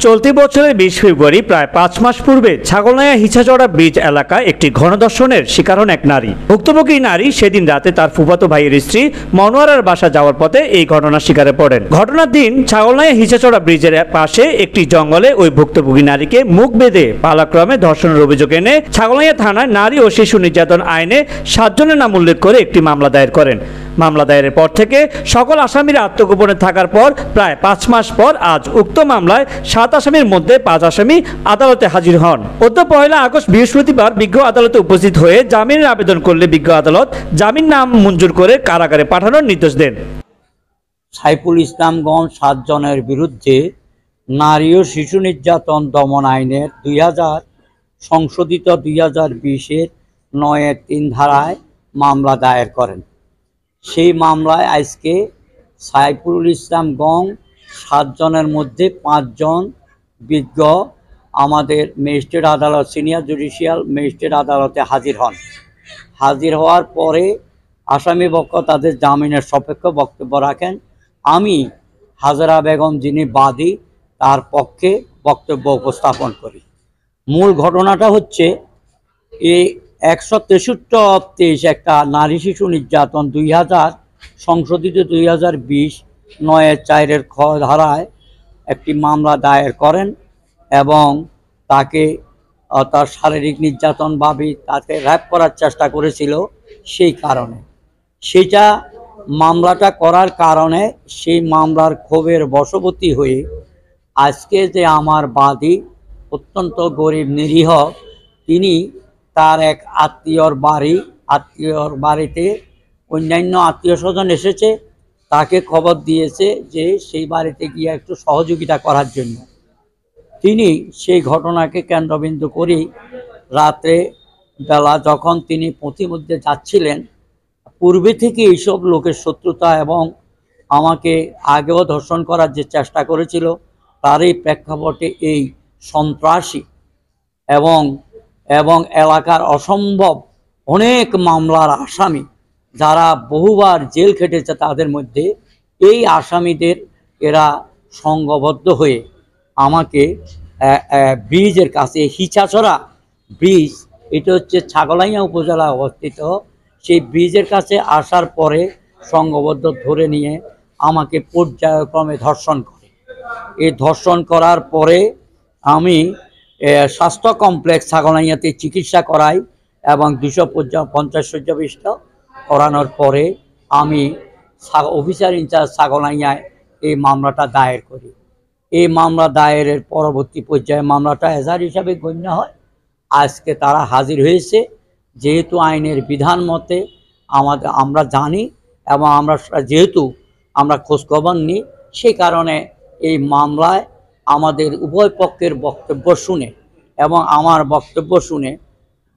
চলতি বছরের 20 ফেব্রুয়ারি প্রায় 5 মাস পূর্বে ছাগলনাইয়া হিছাচড়া ব্রিজ এলাকায় একটি গণধর্ষণের শিকার হন এক নারী। ভুক্তভোগী নারী সেদিন রাতে তার ফুফাতো ভাইয়ের স্ত্রী মনোয়ারার বাসা যাওয়ার পথে এই ঘটনার শিকারে পড়েন। ঘটনার দিন ছাগলনাইয়া হিছাচড়া ব্রিজের পাশে একটি জঙ্গলে ওই ভুক্তভোগী নারীকে মুখ বেঁধে পালাক্রমে ধর্ষণের অভিযোগ এনে ছাগলনাইয়া থানায় নারী ও শিশু নির্যাতন আইনে 7 জনের নাম উল্লেখ করে একটি মামলা দায়ের করেন। মামলা দায়েরের পর থেকে সকল আসামিরা আত্মগোপনে থাকার পর প্রায় 5 মাস পর আজ উক্ত মামলায় 7 আসামির মধ্যে 5 আসামি আদালতে হাজির হন। গত 1 আগস্ট বৃহস্পতিবার বিজ্ঞ আদালতে উপস্থিত হয়ে জামিনের আবেদন করলে বিজ্ঞ আদালত জামিন নাম মঞ্জুর করে কারাগারে পাঠানোর নির্দেশ দেন। সাইফুল ইসলামগঞ্জ 7 জনের বিরুদ্ধে নারী ও শিশু নির্যাতন দমন আইনের 2000 সংশোধিত 2020-এর 9-3 ধারায় মামলা দায়ের করেন। সেই মামলায় আজকে সাইফুল ইসলামগঞ্জ 7 জনের মধ্যে 5 জন বিজ্ঞ আমাদের ম্যাজিস্ট্রেট আদালত সিনিয়র জুডিশিয়াল ম্যাজিস্ট্রেট আদালতে হাজির হন। হাজির হওয়ার পরে আসামি পক্ষ তাদের জামিনের সাপেক্ষ বক্তব্য রাখেন। আমি হাজরা বেগম যিনি বাদী তার পক্ষে বক্তব্য উপস্থাপন করি। মূল ঘটনাটা হচ্ছে এই 163 একটা নারী শিশু নির্যাতন 2000 সংশোধিত 2020 9-4 খ ধারায় একটি মামলা দায়ের করেন এবং তাকে তার শারীরিক নির্যাতন ভাবে তাকে র্যাপ করার চেষ্টা করেছিল। সেই কারণে সেটা মামলাটা করার কারণে সেই মামলার ক্ষোভের বশবর্তী হয়ে আজকে যে আমার বাদী অত্যন্ত গরিব নিরীহ তিনি তার এক আত্মীয়র বাড়িতে অন্যান্য আত্মীয় স্বজন এসেছে, তাকে খবর দিয়েছে যে সেই বাড়িতে গিয়ে একটু সহযোগিতা করার জন্য। তিনি সেই ঘটনাকে কেন্দ্রবিন্দু করে রাত্রে বেলা যখন তিনি পথিমধ্যে যাচ্ছিলেন, পূর্বে থেকে এইসব লোকের শত্রুতা এবং আমাকে আগেও ধর্ষণ করার যে চেষ্টা করেছিল তারই প্রেক্ষাপটে এই সন্ত্রাসী এবং এলাকার অসম্ভব অনেক মামলার আসামি যারা বহুবার জেল খেটেছে তাদের মধ্যে এই আসামিদের এরা সংঘবদ্ধ হয়ে আমাকে ব্রিজের কাছে হিছাচড়া ব্রিজ, এটা হচ্ছে ছাগলনাইয়া উপজেলায় অবস্থিত, সেই ব্রিজের কাছে আসার পরে সংঘবদ্ধ ধরে নিয়ে আমাকে পর্যায়ক্রমে ধর্ষণ করে। এই ধর্ষণ করার পরে আমি স্বাস্থ্য কমপ্লেক্স ছাগলনাইয়াতে চিকিৎসা করাই এবং 250 শয্যা বিশিষ্ট করানোর পরে আমি অফিসার ইনচার্জ ছাগলনাইয়ায় এই মামলাটা দায়ের করি। এই মামলা দায়েরের পরবর্তী পর্যায়ে মামলাটা এজাহার হিসাবে গণ্য হয়। আজকে তারা হাজির হয়েছে। যেহেতু আইনের বিধান মতে আমরা জানি এবং যেহেতু আমরা খোঁজখবর নিই, সেই কারণে এই মামলায় আমাদের উভয় পক্ষের বক্তব্য শুনে এবং আমার বক্তব্য শুনে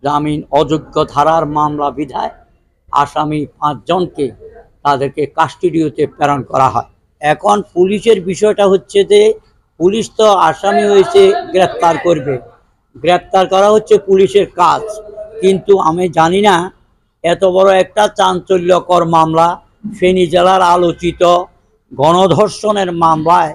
জামিন অযোগ্য ধারার মামলা বিধায় আসামি 5 জনকে তাদেরকে কাস্টডিওতে প্রেরণ করা হয়। এখন পুলিশের বিষয়টা হচ্ছে যে পুলিশ তো আসামি হয়েছে গ্রেপ্তার করবে, গ্রেপ্তার করা হচ্ছে পুলিশের কাজ, কিন্তু আমি জানি না এত বড় একটা চাঞ্চল্যকর মামলা ফেনী জেলার আলোচিত গণধর্ষণের মামলায়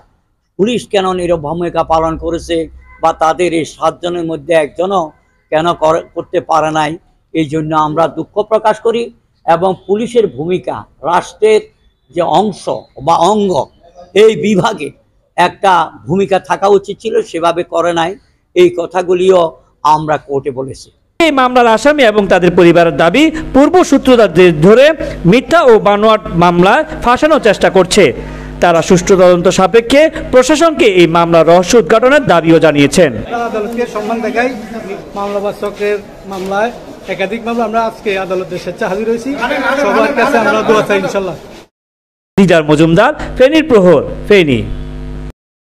পুলিশ কেন নীরব ভূমিকা পালন করেছে বা তাদের এই 7 জনের মধ্যে একজনও কেন করতে পারে নাই। এই জন্য আমরা দুঃখ প্রকাশ করি এবং পুলিশের ভূমিকা রাষ্ট্রের যে অংশ বা অঙ্গ এই বিভাগে একটা ভূমিকা থাকা উচিত ছিল, সেভাবে করে নাই। এই কথাগুলিও আমরা কোর্টে বলেছি। এই মামলার আসামি এবং তাদের পরিবারের দাবি পূর্ব সূত্রধারদের ধরে মিথ্যা ও বানোয়াট মামলায় ফাঁসানোর চেষ্টা করছে। তারা সুষ্ঠু তদন্ত সাপেক্ষে প্রশাসনকে এই মামলার রহস্য উদ্ঘাটনের দাবিও জানিয়েছেন। আদালতকে সম্মান দেখাই মামলাবাচকের মামলায় একাধিক মামলা আমরা আজকে আদালতের স্বেচ্ছা হাজির হয়েছি। সবার কাছে আমরা দোয়া চাই ইনশাআল্লাহ। দিদার মজুমদার, ফেনীর প্রহর, ফেনী।